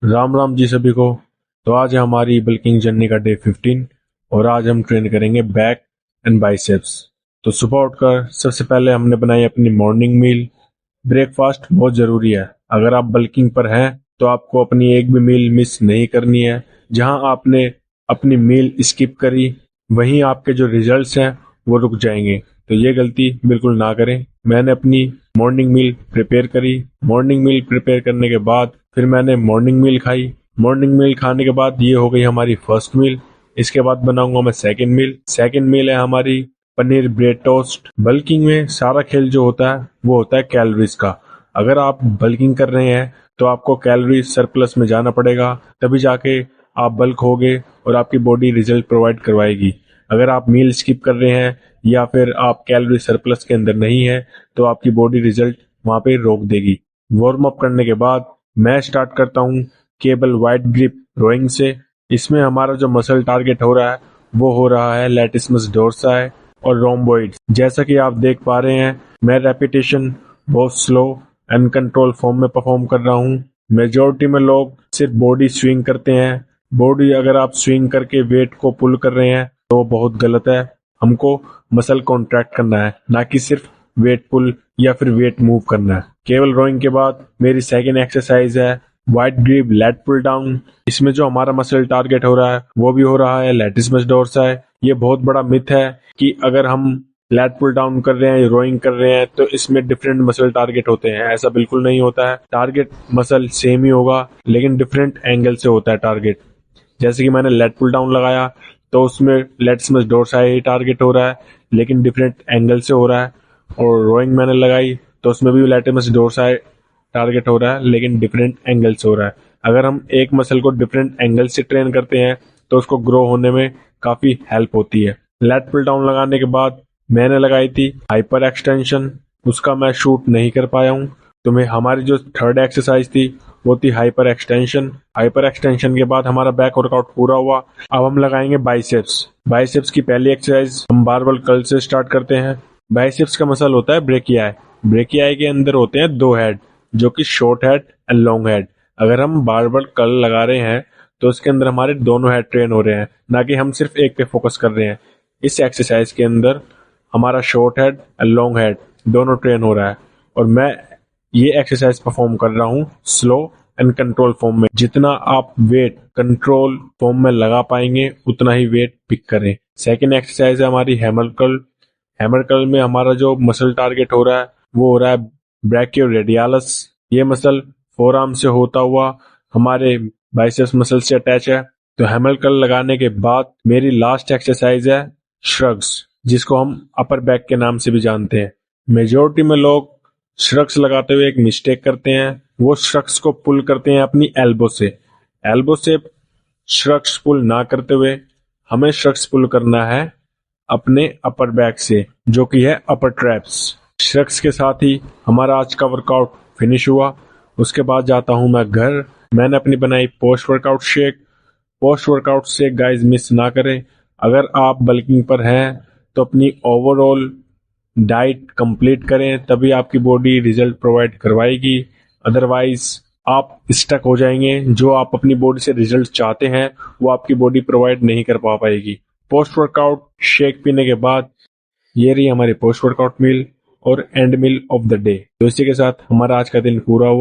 राम राम जी सभी को। तो आज है हमारी बल्किंग जर्नी का डे 15 और आज हम ट्रेन करेंगे बैक एंड बाइसेप्स। तो सुबह उठकर सबसे पहले हमने बनाई अपनी मॉर्निंग मील। ब्रेकफास्ट बहुत ज़रूरी है। अगर आप बल्किंग पर हैं तो आपको अपनी एक भी मील मिस नहीं करनी है। जहां आपने अपनी मील स्किप करी वहीं आपके जो रिजल्ट्स हैं वो रुक जाएंगे। तो ये गलती बिल्कुल ना करें। मैंने अपनी मॉर्निंग मील प्रिपेयर करी। मॉर्निंग मील प्रिपेयर करने के बाद फिर मैंने मॉर्निंग मील खाई। मॉर्निंग मील खाने के बाद ये हो गई हमारी फर्स्ट मील। इसके बाद बनाऊंगा मैं सेकंड मील। सेकंड मील है हमारी पनीर ब्रेड टोस्ट। बल्किंग में सारा खेल जो होता है वो होता है कैलोरीज का। अगर आप बल्किंग कर रहे हैं तो आपको कैलोरी सरप्लस में जाना पड़ेगा, तभी जाके आप बल्क होगे और आपकी बॉडी रिजल्ट प्रोवाइड करवाएगी। अगर आप मील स्किप कर रहे हैं या फिर आप कैलोरी सरप्लस के अंदर नहीं है तो आपकी बॉडी रिजल्ट वहां पे रोक देगी। वार्म अप करने के बाद मैं स्टार्ट करता हूँ केबल वाइड ग्रिप रोइंग से। इसमें हमारा जो मसल टारगेट हो रहा है वो हो रहा है लैटिसिमस डोर्साई और रोम्बोइड। जैसा कि आप देख पा रहे हैं मैं रेपिटेशन बहुत स्लो एंड कंट्रोल फॉर्म में परफॉर्म कर रहा हूँ। मेजोरिटी में लोग सिर्फ बॉडी स्विंग करते हैं। बॉडी अगर आप स्विंग करके वेट को पुल कर रहे हैं तो वो बहुत गलत है। हमको मसल कॉन्ट्रैक्ट करना है, ना कि सिर्फ वेट पुल या फिर वेट मूव करना है। केवल रोइंग के बाद मेरी सेकेंड एक्सरसाइज है wide grip lat pull down. इसमें जो हमारा मसल टारगेट हो रहा है वो भी हो रहा है लैटिसिमस डोर्साई। ये बहुत बड़ा मिथ है कि अगर हम लैट पुल डाउन कर रहे हैं, रोइंग कर रहे हैं तो इसमें डिफरेंट मसल टारगेट होते हैं। ऐसा बिल्कुल नहीं होता है। टारगेट मसल सेम ही होगा लेकिन डिफरेंट एंगल से होता है टारगेट। जैसे कि मैंने लेट पुल डाउन लगाया तो उसमें लैटिसिमस डोर्साई टारगेट हो रहा है लेकिन डिफरेंट एंगल से हो रहा है। और रोइंग मैंने लगाई तो उसमें भी लैटिसिमस डोर्साई टारगेट हो रहा है लेकिन डिफरेंट एंगल से हो रहा है। अगर हम एक मसल को डिफरेंट एंगल से ट्रेन करते हैं तो उसको ग्रो होने में काफ़ी हेल्प होती है। लेट पुल डाउन लगाने के बाद मैंने लगाई थी हाइपर एक्सटेंशन। उसका मैं शूट नहीं कर पाया हूँ। तो मैं हमारी जो थर्ड एक्सरसाइज थी वो थी हाइपर एक्सटेंशन। हाइपर एक्सटेंशन के बाद हमारा बैक वर्कआउट पूरा हुआ। अब हम लगाएंगे बाइसेप्स। बाइसेप्स की पहली एक्सरसाइज हम बारबल कर्ल से स्टार्ट करते हैं। बाइसेप्स का मसल होता है ब्रेकियाई। ब्रेकियाई के अंदर होते हैं दो हेड, जो कि short head and long head. अगर हम बारबल कर्ल लगा रहे हैं तो उसके अंदर हमारे दोनों हेड ट्रेन हो रहे हैं, ना कि हम सिर्फ एक पे फोकस कर रहे हैं। इस एक्सरसाइज के अंदर हमारा short head and long head दोनों ट्रेन हो रहा है और मैं ये एक्सरसाइज परफॉर्म कर रहा हूँ स्लो एंड कंट्रोल फॉर्म में। जितना आप वेट कंट्रोल फॉर्म में लगा पाएंगे उतना ही वेट पिक करें। सेकेंड एक्सरसाइज है हमारी हैमर कर्ल। हैमर कर्ल में हमारा जो मसल टारगेट हो रहा है वो हो रहा है ब्रैकियोरेडियालस। ये मसल फोर आर्म से होता हुआ हमारे बाइसेप्स मसल से अटैच है। तो हैमर कर्ल लगाने के बाद मेरी लास्ट एक्सरसाइज है श्रग्स, जिसको हम अपर बैक के नाम से भी जानते हैं। मेजोरिटी में लोग श्रग्स लगाते हुए एक मिस्टेक करते हैं। वो श्रग्स को पुल करते हैं अपनी एल्बो से। एल्बो से श्रग्स पुल ना करते हुए हमें श्रग्स पुल करना है अपने अपर बैक से, जो कि है अपर ट्रैप्स। श्रग्स के साथ ही हमारा आज का वर्कआउट फिनिश हुआ। उसके बाद जाता हूं मैं घर। मैंने अपनी बनाई post workout shake. Post workout shake guys miss ना करें। अगर आप बल्किंग पर हैं तो अपनी ओवरऑल डाइट कंप्लीट करें, तभी आपकी बॉडी रिजल्ट प्रोवाइड करवाएगी। अदरवाइज आप स्टक हो जाएंगे। जो आप अपनी बॉडी से रिजल्ट चाहते हैं वो आपकी बॉडी प्रोवाइड नहीं कर पा पाएगी। पोस्ट वर्कआउट शेक पीने के बाद ये रही हमारी पोस्ट वर्कआउट मील और end meal of the day. तो इसी के साथ हमारा आज का दिन पूरा हुआ।